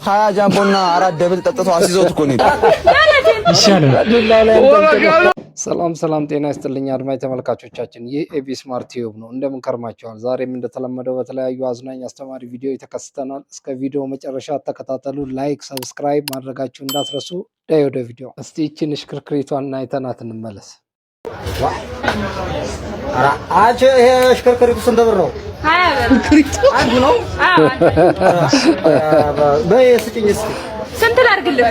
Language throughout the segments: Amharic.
20 ጃምቦና 4 ደብል ጠጥቶ አሲዞት እኮ ነው ይሻላል። ሰላም ጤና ይስጥልኝ አድማጭ ተመልካቾቻችን፣ ይህ ኤቢ ስማርት ቲዩብ ነው። እንደምን ከርማችኋል? ዛሬም እንደተለመደው በተለያዩ አዝናኝ አስተማሪ ቪዲዮ ተከስተናል። እስከ ቪዲዮ መጨረሻ ተከታተሉ። ላይክ፣ ሰብስክራይብ ማድረጋችሁ እንዳትረሱ። ዳይ ወደ ቪዲዮ። እስቲ እቺን ሽክርክሪቷን አይተናት እንመለስ። አቼ ይሄ ሽክርክሪቱ ስንት ብር ነው? 20 ብር አንዱ ነው። በስጭኝ እስኪ ስንት ላድርግልህ?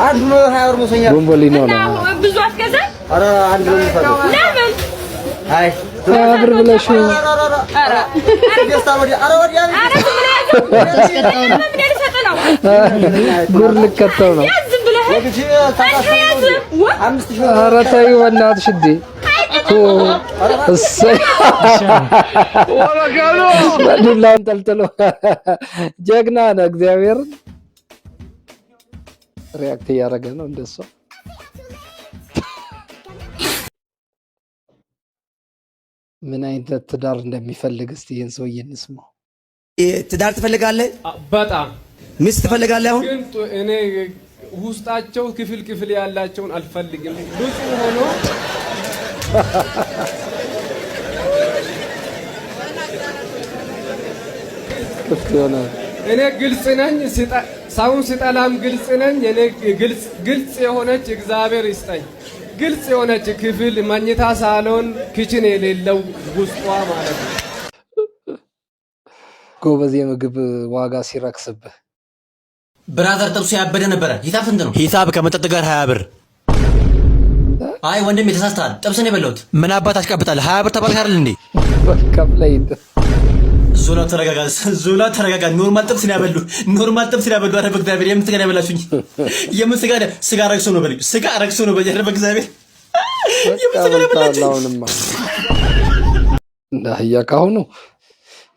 አንዱ ነው 20 ብር መሰኛ ቦምቦሊኖ ነው። ብዙ አትገዛ? ኧረ አንዱ ነው የሚፈልገው። ለምን? አይ 20 ብር ብለሽ ጉር ልከተው ነው። ኧረ ተይው በእናትሽ እንዴ! በዱላውን ጠልጥሎ ጀግና ነው። እግዚአብሔር ሪያክት እያደረገ ነው እንደሷ። ምን አይነት ትዳር እንደሚፈልግ እስቲ ይሄን ሰውዬ እንስማው። ትዳር ትፈልጋለህ? በጣም ሚስት ትፈልጋለህ? አሁን ግን እኔ ውስጣቸው ክፍል ያላቸውን አልፈልግም። ብዙ ሆኖ ክፍተና እኔ ግልጽ ነኝ፣ ሰውን ስጠላም ግልጽ ነኝ። እኔ ግልጽ የሆነች እግዚአብሔር ይስጠኝ። ግልጽ የሆነች ክፍል፣ መኝታ ሳሎን፣ ኪችን የሌለው ውስጧ ማለት ነው። ጎበዝ የምግብ ዋጋ ሲረክስብህ ብራዘር ጥብሱ ያበደ ነበረ። ሂሳብ ስንት ነው? ሂሳብ ከመጠጥ ጋር 20 ብር። አይ ወንድም የተሳስተሃል። ጥብስ ነው የበላሁት። ምን አባት አሽቀብጣለህ? 20 ብር ተባልክ አይደል እንዴ? ከፍለይት ዞላ ተረጋጋ። ኖርማል ጥብስ ነው ያበሉ። ኧረ በእግዚአብሔር የምን ስጋ ነው ያበላችሁኝ? የምን ስጋ ነው? ስጋ ረክሶ ነው በልኝ። ኧረ በእግዚአብሔር የምን ስጋ ነው ያበላችሁኝ? እንዳህያ ካሁኑ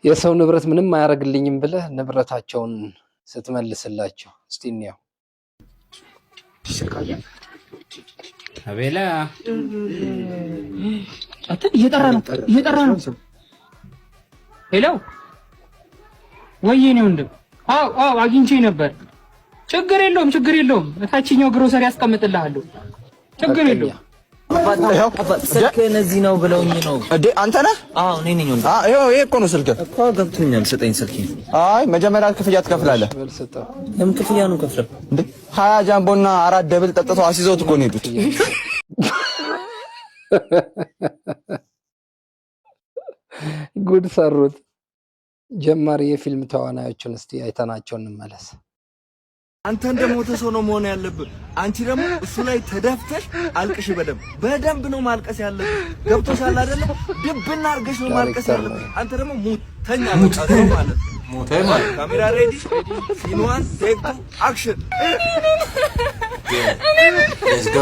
የሰው ንብረት ምንም አያደርግልኝም ብለህ ንብረታቸውን ስትመልስላቸው እስቲ እንየው። አቤላ አጥን እየጠራ ነው። ሄሎ ወይኔ ወንድም። አዎ አግኝቼ ነበር። ችግር የለውም እታችኛው ግሮሰሪ ያስቀምጥልሃለሁ። ችግር የለውም። ስልክ እነዚህ ነው ብለውኝ ነው እንዴ? አንተ ነህ? አዎ እኔ ነኝ። ይሄ እኮ ነው ስልክ እኮ ገብቶኛል። ስጠኝ ስልኬን። አይ መጀመሪያ ክፍያ ትከፍላለህ። ለምን ክፍያ ነው ከፍለው እንዴ? 20 ጃምቦና 4 ደብል ጠጥቶ አሲዞት እኮ ነው የሄዱት። ጉድ ሰሩት። ጀማሪ የፊልም ተዋናዮችን እስቲ አይተናቸው እንመለስ። አንተ እንደሞተ ሰው ነው መሆን ያለብህ። አንቺ ደግሞ እሱ ላይ ተደፍተሽ አልቅሽ። በደንብ ነው ማልቀስ ያለብህ። ገብቶሻል አይደለ? ድብና አርገሽ ነው ማልቀስ ያለብህ። አንተ ደግሞ ሙተኛ ነው ማለት ሞተ ማለት። ካሜራ ሬዲ፣ ሲን ዋን ቴክ ቱ አክሽን። ሌትስ ጎ።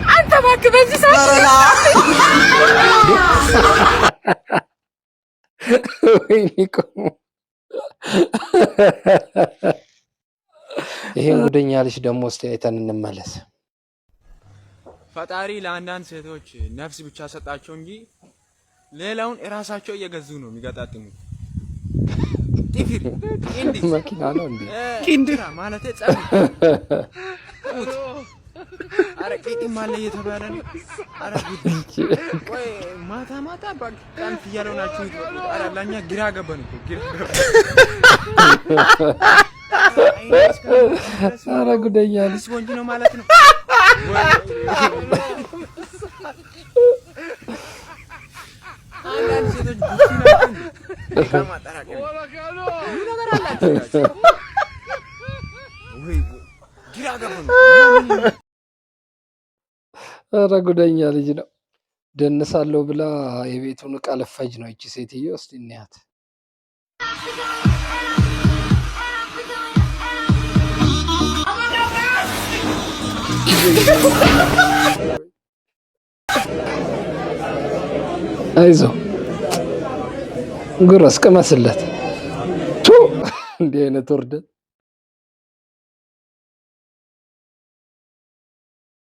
አንተ እባክህ በዚህ ሰዓት ይሄን ጉደኛ ልጅ ደግሞ እስቲ አይተን እንመለስ። ፈጣሪ ለአንዳንድ ሴቶች ነፍስ ብቻ ሰጣቸው እንጂ ሌላውን እራሳቸው እየገዙ ነው የሚገጣጥሙት። ጢፊር እንዴ መኪና ነው እንዴ? ቂንድራ ማለት ጸብ አረ ቂጢም አለ እየተባለ ነው። አረ ወይ ማታ በቃን ፍያለው ናችሁ። አረ ለኛ ግራ ገባን እኮ አረ ጉደኛ ልጅ ወንጅ ነው ማለት ነው። አንዳንድ ሴቶች ኧረ ጉደኛ ልጅ ነው። ደንሳለሁ ብላ የቤቱን ዕቃ ልፈጅ ነው እቺ ሴትዮ። እስቲ እንያት። አይዞ ጉረስ ቅመስለት። እንዲህ አይነት ወርደት